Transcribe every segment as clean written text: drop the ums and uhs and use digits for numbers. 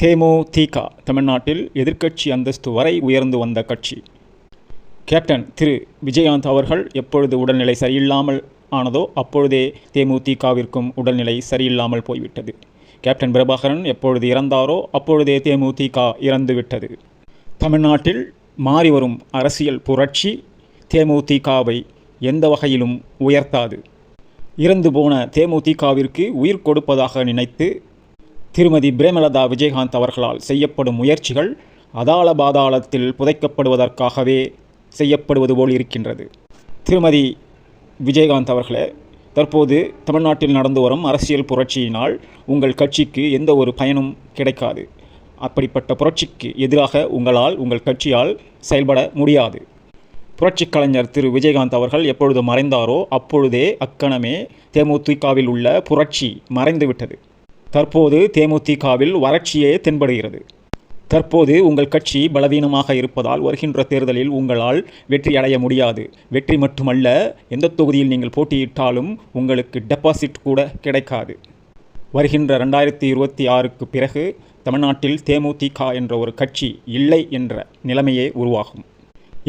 தேமுதிக தமிழ்நாட்டில் எதிர்க்கட்சி அந்தஸ்து வரை உயர்ந்து வந்த கட்சி. கேப்டன் திரு விஜயகாந்த் அவர்கள் எப்பொழுது உடல்நிலை சரியில்லாமல் ஆனதோ அப்பொழுதே தேமுதிகவிற்கும் உடல்நிலை சரியில்லாமல் போய்விட்டது. கேப்டன் பிரபாகரன் எப்பொழுது இறந்தாரோ அப்பொழுதே தேமுதிக இறந்துவிட்டது. தமிழ்நாட்டில் மாறி வரும் அரசியல் புரட்சி தேமுதிகவை எந்த வகையிலும் உயர்த்தாது. இறந்து போன தேமுதிகவிற்கு உயிர் கொடுப்பதாக நினைத்து திருமதி பிரேமலதா விஜயகாந்த் அவர்களால் செய்யப்படும் முயற்சிகள் அதாள பாதாளத்தில் புதைக்கப்படுவதற்காகவே செய்யப்படுவது போல் இருக்கின்றது. திருமதி விஜயகாந்த் அவர்களே, தற்போது தமிழ்நாட்டில் நடந்து வரும் அரசியல் புரட்சியினால் உங்கள் கட்சிக்கு எந்த ஒரு பயனும் கிடைக்காது. அப்படிப்பட்ட புரட்சிக்கு எதிராக உங்கள் கட்சியால் செயல்பட முடியாது. புரட்சி கலைஞர் திரு விஜயகாந்த் அவர்கள் எப்பொழுது மறைந்தாரோ அப்பொழுதே அக்கணமே தேமுதிகவில் உள்ள புரட்சி மறைந்துவிட்டது. தற்போது தேமுதிகவில் வறட்சியே தென்படுகிறது. தற்போது உங்கள் கட்சி பலவீனமாக இருப்பதால் வருகின்ற தேர்தலில் உங்களால் வெற்றி அடைய முடியாது. வெற்றி மட்டுமல்ல, எந்த தொகுதியில் நீங்கள் போட்டியிட்டாலும் உங்களுக்கு டெபாசிட் கூட கிடைக்காது. வருகின்ற 2026க்கு பிறகு தமிழ்நாட்டில் தேமுதிக என்ற ஒரு கட்சி இல்லை என்ற நிலைமையே உருவாகும்.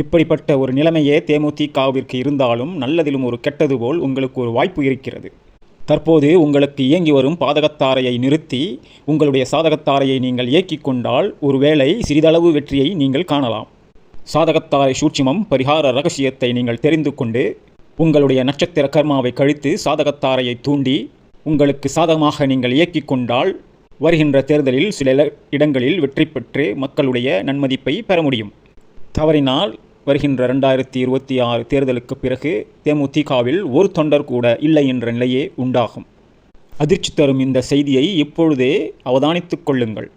இப்படிப்பட்ட ஒரு நிலைமையே தேமுதிகவிற்கு இருந்தாலும் நல்லதிலும் ஒரு கெட்டது போல் உங்களுக்கு ஒரு வாய்ப்பு இருக்கிறது. தற்போது உங்களுக்கு இயங்கி வரும் பாதகத்தாரையை நிறுத்தி உங்களுடைய சாதகத்தாரையை நீங்கள் இயக்கிக் கொண்டால் ஒருவேளை சிறிதளவு வெற்றியை நீங்கள் காணலாம். சாதகத்தாரை சூட்சுமம் பரிகார ரகசியத்தை நீங்கள் தெரிந்து கொண்டு உங்களுடைய நட்சத்திர கர்மாவை கழித்து சாதகத்தாரையை தூண்டி உங்களுக்கு சாதகமாக நீங்கள் இயக்கிக் கொண்டால் வருகின்ற தேர்தலில் சில இடங்களில் வெற்றி பெற்று மக்களுடைய நன்மதிப்பை பெற முடியும். தவறினால் வருகின்ற 2026 தேர்தலுக்கு பிறகு தேமுதிகவில் ஒரு தொண்டர் கூட இல்லை என்ற நிலையே உண்டாகும். அதிர்ச்சி தரும் இந்த செய்தியை இப்பொழுதே அவதானித்துக் கொள்ளுங்கள்.